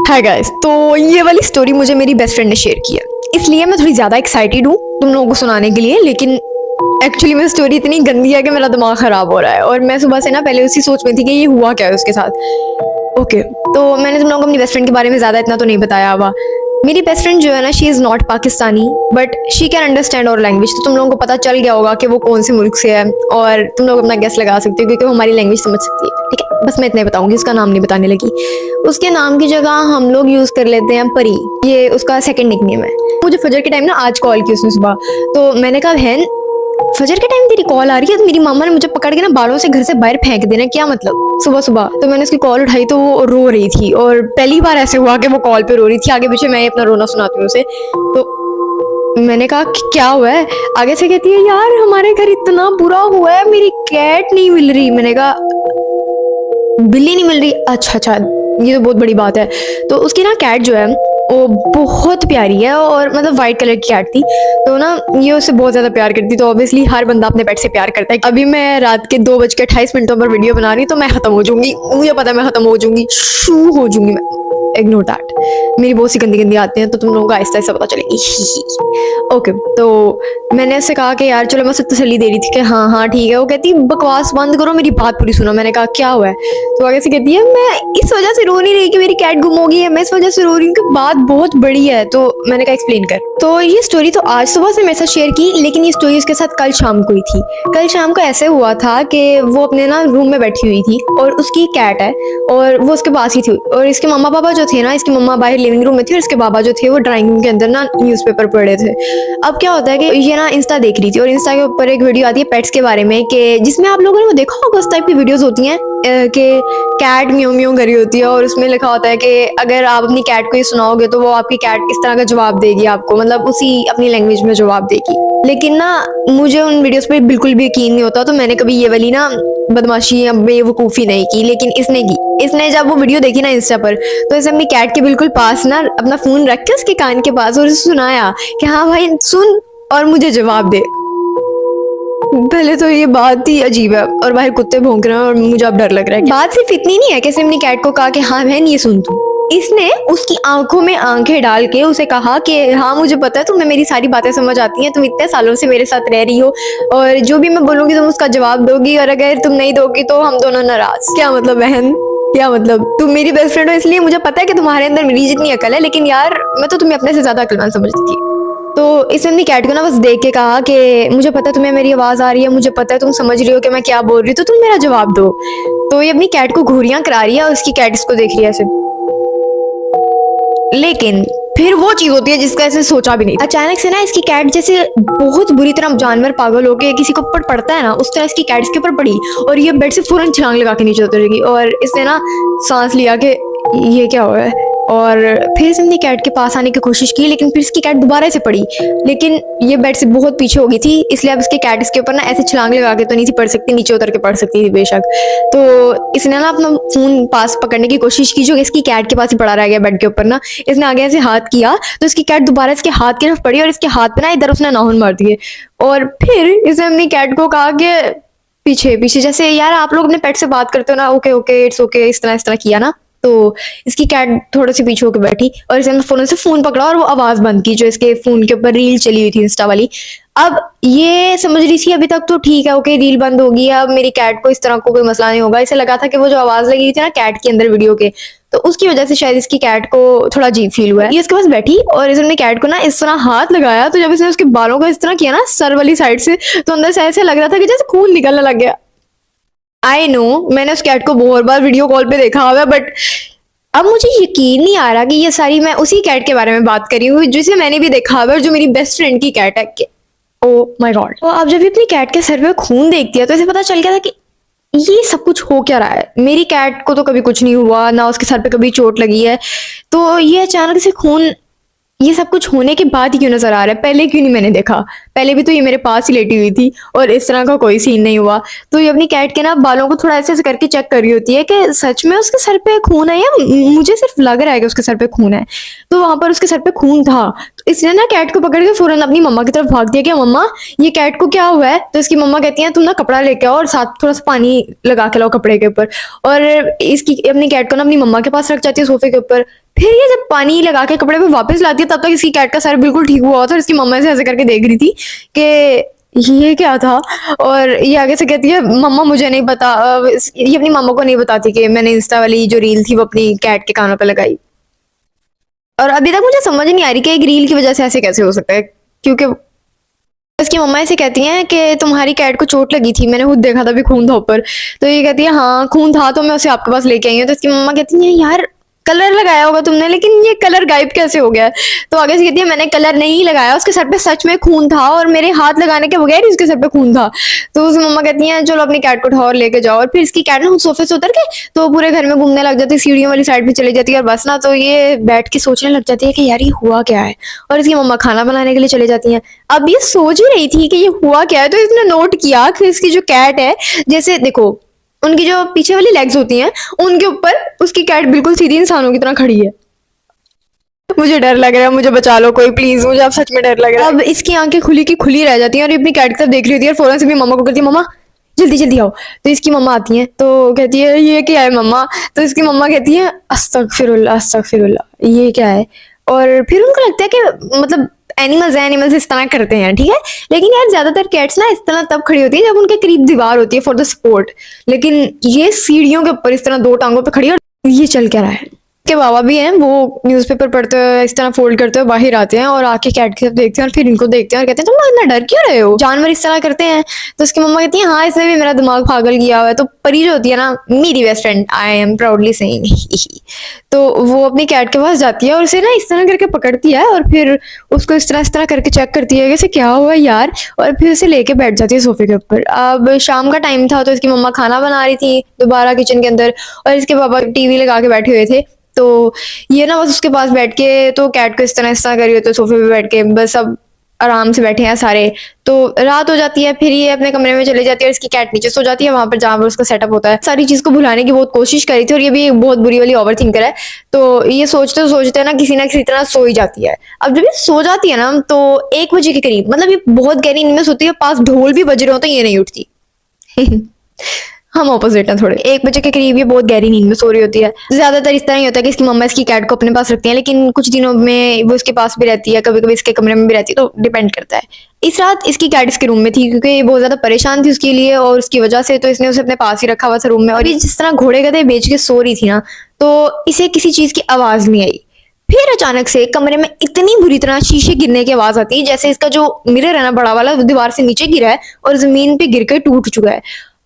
Hi guys, तो ये वाली स्टोरी मुझे मेरी बेस्ट फ्रेंड ने शेयर की है, इसलिए मैं थोड़ी ज़्यादा एक्साइटेड हूँ तुम लोगों को सुनाने के लिए। लेकिन एक्चुअली में स्टोरी इतनी गंदी है कि मेरा दिमाग ख़राब हो रहा है और मैं सुबह से ना पहले उसी सोच में थी कि ये हुआ क्या है उसके साथ। ओके, तो मैंने तुम लोगों को अपनी बेस्ट फ्रेंड के बारे में ज़्यादा इतना तो नहीं बताया हुआ। मेरी बेस्ट फ्रेंड जो है ना, she is not Pakistani but she can understand और लैंग्वेज। तो तुम लोगों को पता चल गया होगा कि वो कौन से मुल्क से है और तुम लोग अपना गेस लगा सकते हो क्योंकि वो हमारी लैंग्वेज समझ सकती है। ठीक है, बस मैं इतना ही बताऊंगी, उसका नाम नहीं बताने लगी। उसके नाम की जगह हम लोग यूज़ कर लेते हैं परी, ये उसका सेकंड निकनेम है। मुझे फजर के टाइम ना आज कॉल की उसने सुबह, तो मैंने कहा बहन फजर के टाइम तेरी कॉल आ रही है, तो मेरी मामा ने मुझे पकड़ के ना बालों से घर से बाहर फेंक देना, क्या मतलब सुबह सुबह। तो मैंने उसकी कॉल उठाई तो वो रो रही थी और पहली बार ऐसे हुआ कि वो कॉल पे रो रही थी। आगे पीछे मैं अपना रोना सुनाती हूँ उसे। तो मैंने कहा कि क्या हुआ है। आगे से कहती है यार हमारे घर इतना बुरा हुआ है, मेरी कैट नहीं मिल रही। मैंने कहा बिल्ली नहीं मिल रही, अच्छा अच्छा ये तो बहुत बड़ी बात है। तो उसकी ना कैट जो है वो बहुत प्यारी है और मतलब वाइट कलर की कैट थी। तो ना ये उससे बहुत ज्यादा प्यार करती, तो ऑब्वियसली हर बंदा अपने पेट से प्यार करता है। अभी मैं रात के 2:28 पर वीडियो बना रही, तो मैं खत्म हो जाऊंगी, मुझे पता है मैं खत्म हो जाऊंगी, शू हो जाऊंगी मैं। इग्नोर दैट, मेरी बहुत सी गंदी गंदी आती हैं तो तुम लोगों को आहिस्ता आहिस्ता पता चलेगी। ओके, तो मैंने उससे कहा कि यार चलो, मैं उससे तसल्ली दे रही थी कि हाँ हाँ ठीक है। वो कहती बकवास बंद करो, मेरी बात पूरी सुनो। मैंने कहा क्या हुआ है। तो आगे से कहती है मैं इस वजह से रो नहीं रही कि मेरी कैट गुम हो गई है, मैं इस वजह से रो रही हूँ कि बात बहुत बड़ी है। तो मैंने कहा एक्सप्लेन कर। तो ये स्टोरी तो आज सुबह से मेरे साथ शेयर की, लेकिन ये स्टोरी उसके साथ कल शाम को ही थी। कल शाम को ऐसे हुआ था कि वो अपने ना रूम में बैठी हुई थी और उसकी कैट है और वो उसके पास ही थी। और इसके मम्मा पापा जो थे ना, इसकी मम्मा बाहर लिविंग रूम में थी और इसके बाबा जो थे वो ड्राइंग रूम के अंदर ना न्यूज़पेपर पढ़ रहे थे। अब क्या होता है कि ये ना इंस्टा देख रही थी और इंस्टा के ऊपर एक वीडियो आती है पेट्स के बारे में, कि जिसमें आप लोगों ने वो देखा होगा, उस टाइप की वीडियोस होती हैं कि कैट म्यू म्यू करी होती है और उसमें लिखा होता है कि अगर आप अपनी कैट को ये सुनाओगे तो वो आपकी कैट इस तरह का जवाब देगी आपको, मतलब उसी अपनी लैंग्वेज में जवाब देगी। लेकिन ना मुझे उन वीडियोस पे बिल्कुल भी यकीन नहीं होता, तो मैंने कभी ये वाली ना बदमाशी या बेवकूफ़ी नहीं की। लेकिन इसने की। इसने जब वो वीडियो देखी ना इंस्टा पर, तो इसे अपनी कैट के बिल्कुल पास ना अपना फ़ोन रख के उसके कान के पास और उसे सुनाया कि हाँ भाई सुन और मुझे जवाब दे। पहले तो ये बात ही अजीब है और बाहर कुत्ते भौंक रहे हैं और मुझे अब डर लग रहा है। बात सिर्फ इतनी नहीं है कि इसने अपनी कैट को कहा कि हाँ बहन ये सुन तू। इसने उसकी आंखों में आंखें डाल के उसे कहा कि हाँ मुझे पता है तुम्हें मेरी सारी बातें समझ आती हैं, तुम इतने सालों से मेरे साथ रह रही हो और जो भी मैं बोलूंगी तुम उसका जवाब दोगी, और अगर तुम नहीं दोगी तो हम दोनों नाराज। क्या मतलब बहन, क्या मतलब। तुम मेरी बेस्ट फ्रेंड हो इसलिए मुझे पता है कि तुम्हारे अंदर मेरी जितनी अकल है, लेकिन यार मैं तो तुम्हें अपने से ज्यादा अक्लमंद समझती थी। तो इसने अपनी कैट को ना बस देख के कहा कि मुझे पता है तुम्हें मेरी आवाज़ आ रही है, मुझे पता है तुम समझ रही हो कि मैं क्या बोल रही हूँ, तो तुम मेरा जवाब दो। तो ये अपनी कैट को घूरियां करा रही है और उसकी कैट इसको देख रही है ऐसे। लेकिन फिर वो चीज होती है जिसका ऐसे सोचा भी नहीं। अचानक से ना इसकी कैट जैसे बहुत बुरी तरह जानवर पागल होके किसी को ऊपर पड़ता है ना, उस तरह इसकी कैट इसके ऊपर पड़ी और ये बेड से फौरन छलांग लगा के नीचे उतरेगी। और इसने ना सांस लिया कि ये क्या हुआ है, और फिर इसने अपनी कैट के पास आने की कोशिश की, लेकिन फिर इसकी कैट दोबारा से पड़ी। लेकिन ये बेड से बहुत पीछे हो गई थी, इसलिए अब इसकी कैट इसके ऊपर ना ऐसे छलांग लगा के तो नहीं थी पड़ सकती, नीचे उतर के पड़ सकती थी बेशक। तो इसने ना अपना फोन पास पकड़ने की कोशिश की जो इसकी कैट के पास ही पड़ा रह गया बेड के ऊपर ना। इसने आगे ऐसे हाथ किया तो इसकी कैट दोबारा इसके हाथ की तरफ पड़ी और इसके हाथ पे ना इधर उसने नाखून मार दिए। और फिर इसने अपनी कैट को कहा कि पीछे पीछे, जैसे यार आप लोग अपने पेट से बात करते हो ना, ओके ओके इट्स ओके, इस तरह किया ना। तो इसकी कैट थोड़ी सी पीछे होकर बैठी और इसने फोन से फोन पकड़ा और वो आवाज बंद की जो इसके फोन के ऊपर रील चली हुई थी इंस्टा वाली। अब ये समझ रही थी अभी तक तो ठीक है, ओके रील बंद होगी, अब मेरी कैट को इस तरह को कोई मसला नहीं होगा। इसे लगा था कि वो जो आवाज लगी हुई थी ना कैट के अंदर वीडियो के, तो उसकी वजह से शायद इसकी कैट को थोड़ा अजीब फील हुआ है। ये इसके पास बैठी और इसने कैट को ना इस तरह हाथ लगाया, तो जब इसने उसके बालों को इस तरह किया ना सर वाली साइड से, तो अंदर से ऐसे लग रहा था कि जैसे खून निकलने लग गया। आई नो मैंने उस कैट को बहुत बार वीडियो कॉल पे देखा हुआ है, बट अब मुझे यकीन नहीं आ रहा कि ये सारी मैं उसी कैट के बारे में बात कर रही हूँ जिसे मैंने भी देखा हुआ है और जो मेरी बेस्ट फ्रेंड की कैट है। Oh my God. तो अब जब भी अपनी कैट के सर पे खून देखती है तो इसे पता चल गया था कि ये सब कुछ हो क्या रहा है। मेरी कैट को तो कभी कुछ नहीं हुआ, ना उसके सर पे कभी चोट लगी है, तो ये अचानक से खून ये सब कुछ होने के बाद ही क्यों नजर आ रहा है, पहले क्यों नहीं मैंने देखा। पहले भी तो ये मेरे पास ही लेटी हुई थी और इस तरह का कोई सीन नहीं हुआ। तो ये अपनी कैट के ना बालों को थोड़ा ऐसे करके चेक कर रही होती है कि सच में उसके सर पे खून है या मुझे सिर्फ लग रहा है कि उसके सर पे खून है। तो वहां पर उसके सर पे खून था, इसने ना कैट को पकड़ के फौरन अपनी मम्मा की तरफ भाग दिया कि मम्मा ये कैट को क्या हुआ है। तो इसकी मम्मा कहती है तुम ना कपड़ा लेके आओ और साथ थोड़ा सा पानी लगा के लाओ कपड़े के ऊपर। और इसकी अपनी कैट को ना अपनी मम्मा के पास रख जाती है सोफे के ऊपर। फिर ये जब पानी लगा के कपड़े पे वापस लाती है तब तक इसकी कैट का सर बिल्कुल ठीक हुआ था और इसकी मम्मा से ऐसे करके देख रही थी कि ये क्या था। और ये आगे से कहती है मम्मा मुझे नहीं पता। ये अपनी मम्मा को नहीं बताती कि मैंने इंस्टा वाली जो रील थी वो अपनी कैट के कानों पे लगाई। और अभी तक मुझे समझ नहीं आ रही कि एक रील की वजह से ऐसे कैसे हो सकता है, क्योंकि इसकी मम्मा ऐसे कहती हैं कि तुम्हारी कैट को चोट लगी थी, मैंने खुद देखा था भी खून था ऊपर। तो ये कहती है हाँ खून था तो मैं उसे आपके पास लेके आई हूँ। तो इसकी मम्मा कहती है यार कलर लगाया होगा तुमने, लेकिन ये कलर गायब कैसे हो गया है। तो आगे से कहती है मैंने कलर नहीं लगाया, उसके सर पे सच में खून था और मेरे हाथ लगाने के बगैर ही उसके सर पे खून था। तो उसकी मम्मा कहती है चलो अपनी कैट को उठाओ और लेके जाओ। और फिर इसकी कैट ना सोफे से उतर के तो पूरे घर में घूमने लग जाती है, सीढ़ियों वाली साइड पे चली जाती है। और बस ना तो ये बैठ के सोचने लग जाती है कि यार ये हुआ क्या है। और इसकी मम्मा खाना बनाने के लिए चली जाती है। अब ये सोच ही रही थी कि ये हुआ क्या है, तो इसने नोट किया कि इसकी जो कैट है, जैसे देखो उनकी जो पीछे वाली लेग्स होती हैं उनके ऊपर उसकी कैट बिल्कुल सीधी इंसानों की तरह खड़ी है। मुझे डर लग रहा है, मुझे बचा लो कोई प्लीज, मुझे अब सच में डर लग रहा है। अब इसकी आंखें खुली की खुली रह जाती हैं और ये अपनी कैट की तरफ देख रही होती है और फौरन से भी मम्मा को कहती है मम्मा जल्दी जल्दी आओ। तो इसकी मम्मा आती हैं तो कहती है ये क्या है मम्मा। तो इसकी मम्मा कहती है अस्तगफिरुल्लाह अस्तगफिरुल्लाह, ये क्या है। और फिर उनको लगता है कि मतलब एनिमल्स इस तरह करते हैं, ठीक है। लेकिन यार ज्यादातर कैट्स ना इस तरह तब खड़ी होती है जब उनके करीब दीवार होती है फॉर द सपोर्ट। लेकिन ये सीढ़ियों के ऊपर इस तरह दो टांगों पे खड़ी है और ये चल क्या रहा है। के बाबा भी हैं, वो न्यूज़पेपर पढ़ते हुए इस तरह फोल्ड करते हुए बाहर आते हैं और आके कैट की तरफ देखते हैं और फिर इनको देखते हैं और कहते हैं तुम लोग इतना डर क्यों रहे हो, जानवर इस तरह करते हैं। तो उसकी मम्मा कहती है हाँ इसमें भी मेरा दिमाग पागल किया हुआ है। तो परी जो होती है ना मेरी best friend, I am proudly saying, तो वो अपनी कैट के पास जाती है और उसे ना इस तरह करके पकड़ती है और फिर उसको इस तरह करके चेक करती है कि इसे क्या हुआ यार। और फिर उसे लेके बैठ जाती है सोफे के ऊपर। अब शाम का टाइम था तो इसकी मम्मा खाना बना रही थी दोबारा किचन के अंदर और इसके पापा टीवी लगा के बैठे हुए थे। तो ये ना बस उसके पास बैठ के तो कैट को इस तरह करी होती है सोफे पे बैठ के, बस अब आराम से बैठे हैं सारे। तो रात हो जाती है, फिर ये अपने कमरे में चले जाती है और इसकी कैट नीचे सो जाती है वहां पर जहां पर उसका सेटअप होता है। सारी चीज को भुलाने की बहुत कोशिश करी थी और ये भी एक बहुत बुरी वाली ओवर थिंकर है। तो ये सोचते ना किसी तरह सो ही जाती है। अब जब ये सो जाती है ना तो 1 बजे के करीब, मतलब ये बहुत गहरी नींद में सोती है, पास ढोल भी बज रहे हो तो ये नहीं उठती। हम ऑपोजिट हैं थोड़े। 1 बजे के करीब ये बहुत गहरी नींद में सो रही होती है। ज्यादातर इस तरह ही होता है कि इसकी मम्मा इसकी कैट को अपने पास रखती है, लेकिन कुछ दिनों में वो इसके पास भी रहती है, कभी कभी इसके कमरे में भी रहती है, तो डिपेंड करता है। इस रात इसकी कैट इसके रूम में थी क्योंकि ये बहुत ज्यादा परेशान थी उसके लिए और उसकी वजह से, तो इसने उसे अपने पास ही रखा हुआ था रूम में। और ये जिस तरह घोड़े गधे बेच के सो रही थी ना तो इसे किसी चीज की आवाज नहीं आई। फिर अचानक से कमरे में इतनी बुरी तरह शीशे गिरने की आवाज आती है जैसे इसका जो मिरर है ना बड़ा वाला दीवार से नीचे गिरा है और जमीन पे गिर के टूट चुका है।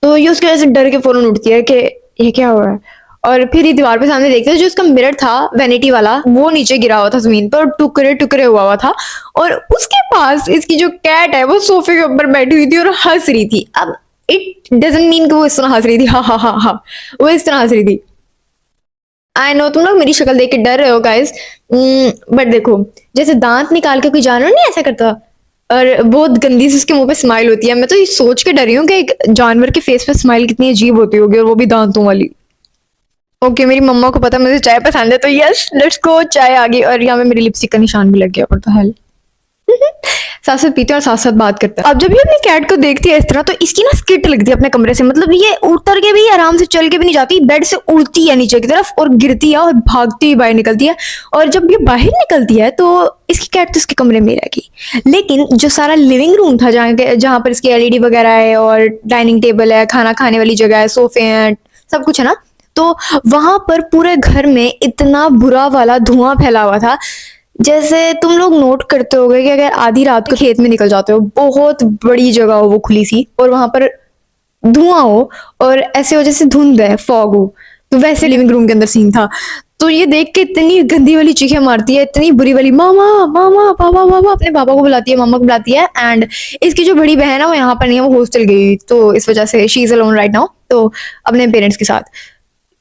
तो ये उसकी वजह से डर के फौरन उठती है कि ये क्या हो रहा है। और फिर ये दीवार पे सामने देखते हैं जो उसका मिरर था वैनिटी वाला वो नीचे गिरा हुआ था जमीन पर और टुकड़े टुकड़े हुआ था। और उसके पास इसकी जो कैट है वो सोफे के ऊपर बैठी हुई थी और हंस रही थी। अब इट डजंट मीन कि वो इस तरह हंस रही थी, हा हा हा हा, वो इस तरह हंस रही थी। आई नो तुम लोग मेरी शक्ल देख के डर रहे हो गाइस, बट देखो जैसे दांत निकाल के कोई जानवर नहीं ऐसा करता और बहुत गंदी सी उसके मुंह पे स्माइल होती है। मैं तो ये सोच के डरी हूँ कि एक जानवर के फेस पे स्माइल कितनी अजीब होती होगी और वो भी दांतों वाली। ओके मेरी मम्मा को पता मुझे चाय पसंद है तो यस लेट्स गो, चाय आ गई और यहाँ पे मेरी लिपस्टिक का निशान भी लग गया। और तो हल साथ साथ पीते और साथ साथ बात करते हैं। अब जब ये अपनी कैट को देखती है इस तरह तो इसकी ना स्किट लगती है अपने कमरे से, मतलब ये उतर के भी आराम से चल के भी नहीं जाती, बेड से उड़ती है नीचे की तरफ और गिरती है और भागती हुई बाहर निकलती है। और जब ये बाहर निकलती है तो इसकी कैट तो इसके कमरे में रहेगी, लेकिन जो सारा लिविंग रूम था जहाँ पर इसकी एलईडी वगैरह है और डाइनिंग टेबल है, खाना खाने वाली जगह है, सोफे हैं, सब कुछ है ना, तो वहां पर पूरे घर में इतना बुरा वाला धुआं फैला हुआ था। जैसे तुम लोग नोट करते होगे कि अगर आधी रात को खेत में निकल जाते हो, बहुत बड़ी जगह हो वो खुली सी और वहां पर धुआं हो और ऐसे हो जैसे धुंध है, फॉग हो, तो वैसे लिविंग रूम के अंदर सीन था। तो ये देख के इतनी गंदी वाली चीखें मारती है, इतनी बुरी वाली, मामा मामा पापा पापा, अपने पापा को बुलाती है, मामा को बुलाती है। एंड इसकी जो बड़ी बहन है वो यहाँ पर नहीं है, वो हॉस्टल गई, तो इस वजह से she is alone right now, तो अपने पेरेंट्स के साथ।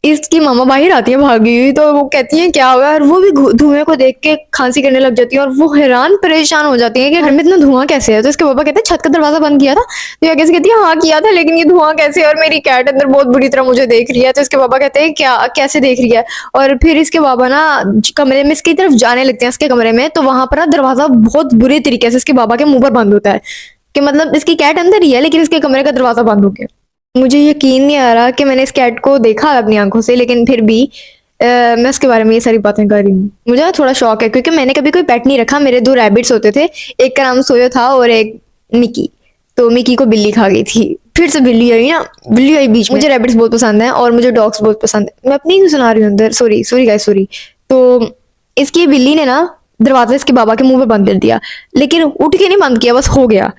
इसकी मामा बाहर आती है भागी हुई, तो वो कहती है क्या हुआ, और वो भी धुएं को देख के खांसी करने लग जाती है और वो हैरान परेशान हो जाती है कि घर में इतना धुआं कैसे है। तो इसके पापा कहते हैं छत का दरवाजा बंद किया था। तो ये कैसे कहती है हाँ किया था, लेकिन ये धुआं कैसे, और मेरी कैट अंदर बहुत बुरी तरह मुझे देख रही है। तो इसके पापा कहते हैं क्या कैसे देख रही है, और फिर इसके बाबा ना कमरे में इसकी तरफ जाने लगते हैं, इसके कमरे में। तो वहां पर ना दरवाजा बहुत बुरे तरीके से इसके बाबा के मुंह पर बंद होता है कि मतलब इसकी कैट अंदर ही है लेकिन इसके कमरे का दरवाजा बंद हो गया। मुझे यकीन नहीं आ रहा कि मैंने इस कैट को देखा अपनी आंखों से, लेकिन फिर भी मैं उसके बारे में ये सारी बातें कर रही हूँ। मुझे ना थोड़ा शौक है क्योंकि मैंने कभी कोई पेट नहीं रखा। मेरे 2 रैबिट्स होते थे, एक का नाम सोयो था और एक मिकी। तो मिकी को बिल्ली खा गई थी, फिर से बिल्ली आई ना, बिल्ली आई बीच में। मुझे रैबिट्स बहुत पसंद है और मुझे डॉग्स बहुत पसंद है। मैं अपनी क्यों सुना रही हूँ अंदर, सॉरी सॉरी गाइस सॉरी। तो इसकी बिल्ली ने ना दरवाजा इसके बाबा के मुंह पे बंद कर दिया, लेकिन उठ के नहीं बंद किया, बस हो गया।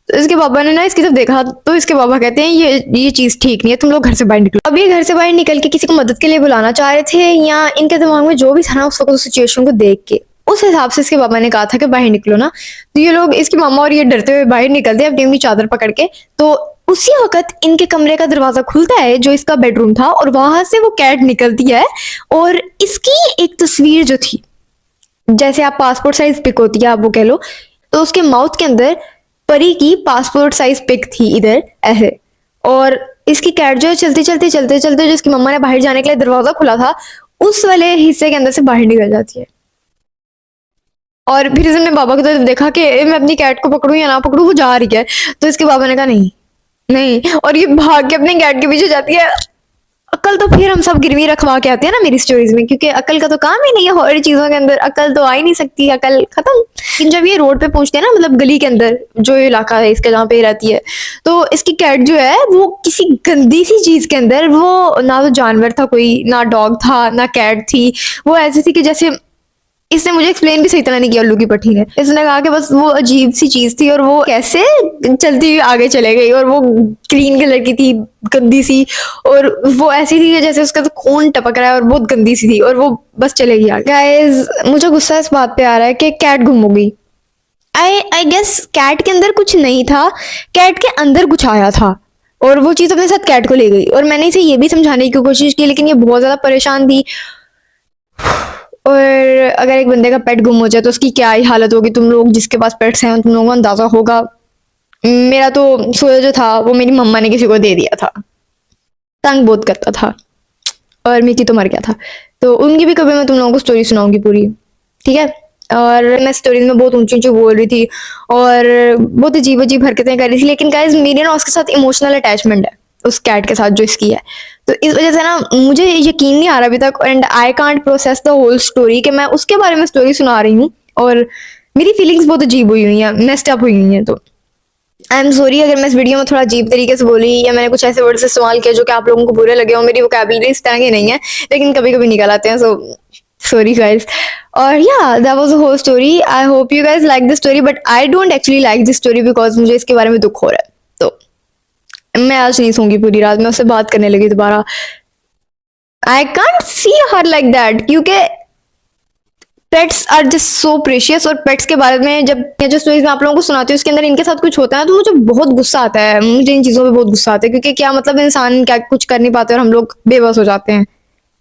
तो इसके पापा ने ना इसकी तरफ देखा, तो इसके पापा कहते हैं ये चीज ठीक नहीं है, तुम लोग घर से बाहर निकलो। अब ये घर से बाहर निकल के किसी को मदद के लिए बुलाना चाह रहे थे, या इनके दिमाग में जो भी था ना उस वक्त उस सिचुएशन को देख के उस हिसाब से इसके पापा ने कहा था कि बाहर निकलो ना। तो ये लोग, इसकी मामा और ये डरते हुए बाहर निकलते हैं अपनी अपनी चादर पकड़ के। तो उसी वक्त इनके कमरे का दरवाजा खुलता है जो इसका बेडरूम था, और वहां से वो कैट निकलती है और इसकी एक तस्वीर जो थी, जैसे आप पासपोर्ट साइज पिक होती है आप वो कह लो, तो उसके माउथ के अंदर परी की पासपोर्ट साइज पिक थी इधर ऐसे। और इसकी कैट जो है चलते चलते चलते चलते, जो इसकी मम्मा ने बाहर जाने के लिए दरवाजा खुला था उस वाले हिस्से के अंदर से बाहर निकल जाती है। और फिर इसने बाबा की तरफ देखा कि मैं अपनी कैट को पकड़ूं या ना पकड़ूं, वो जा रही है। तो इसके बाबा ने कहा नहीं नहीं, और ये भाग के अपने कैट के पीछे जाती है। अकल तो फिर हम सब गिरवी रखवा के आते हैं ना मेरी स्टोरीज में, क्योंकि अकल का तो काम ही नहीं है, हर चीजों के अंदर अकल तो आ ही नहीं सकती, अकल खत्म। लेकिन जब ये रोड पे पहुंचते हैं ना, मतलब गली के अंदर जो इलाका है इसका जहाँ पे रहती है, तो इसकी कैट जो है वो किसी गंदी सी चीज के अंदर, वो ना तो जानवर था कोई, ना डॉग था ना कैट थी, वो ऐसी थी कि जैसे, इसने मुझे एक्सप्लेन भी सही तरह नहीं किया उल्लू की पट्टी ने। इसने कहा कि बस वो अजीब सी चीज थी और वो कैसे चलती हुई आगे चले गई, और वो ग्रीन कलर की थी, गंदी सी, और वो ऐसी थी कि जैसे उसका तो खून टपक रहा है, और बहुत गंदी सी थी, और वो बस चलेगी आगे। गाइस मुझे गुस्सा इस बात पे आ रहा है कि कैट गुम हो गई। आई गेस कैट के अंदर कुछ नहीं था, कैट के अंदर कुछ आया था और वो चीज अपने साथ कैट को ले गई। और मैंने इसे ये भी समझाने की कोशिश की, लेकिन ये बहुत ज्यादा परेशान थी। और अगर एक बंदे का पेट गुम हो जाए तो उसकी क्या ही हालत होगी। तुम लोग जिसके पास पेट्स हैं तुम लोगों को अंदाजा होगा। मेरा तो सोया जो था वो मेरी मम्मा ने किसी को दे दिया था, तंग बहुत करता था, और मिकी तो मर गया था। तो उनकी भी कभी मैं तुम लोगों को स्टोरी सुनाऊंगी पूरी, ठीक है। और मैं स्टोरीज में बहुत ऊंची ऊंची बोल रही थी और बहुत अजीब अजीब हरकतें कर रही थी, लेकिन गाइस मेरी ना उसके साथ इमोशनल अटैचमेंट है, उस कैट के साथ जो इसकी है। तो इस वजह से ना मुझे यकीन नहीं आ रहा अभी तक, and I can't process the whole story कि मैं उसके बारे में स्टोरी सुना रही हूँ, और मेरी फीलिंग्स बहुत अजीब हुई हैं, मेस्ड अप हुई हैं। तो आई एम सॉरी अगर मैं इस वीडियो में थोड़ा अजीब तरीके से बोली, या मैंने कुछ ऐसे वर्ड से इस्तेमाल किया जो कि आप लोगों को बुरे लगे हो। मेरी वोकैबुलरी इस तरह की नहीं है, लेकिन कभी कभी निकल आते हैं, सो सॉरी गाइस। और या that was the whole story. I hope you guys like the story, but I don't actually like this story because मुझे इसके बारे में दुख हो रहा है। तो मैं आज नहीं सोऊंगी पूरी रात, मैं उससे बात करने लगी दोबारा। I can't see her like that, क्योंकि pets are just so precious. और पेट्स के बारे में जब मैं जो स्टोरीज में आप लोगों को सुनाती हूँ उसके अंदर इनके साथ कुछ होता है तो मुझे बहुत गुस्सा आता है, मुझे इन चीजों पे बहुत गुस्सा आता है, क्योंकि क्या मतलब इंसान क्या कुछ कर नहीं पाते और हम लोग बेबस हो जाते हैं।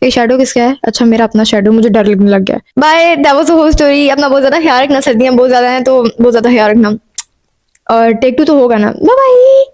ये शेडो किसका है? अच्छा मेरा अपना शेडो, मुझे डर लगने लग गया। Bye, that was the whole story. अपना बहुत ज्यादा ख्याल रखना, सर्दियां बहुत ज्यादा हैं तो बहुत ज्यादा ख्याल रखना, और टेक 2 तो होगा ना। Bye bye.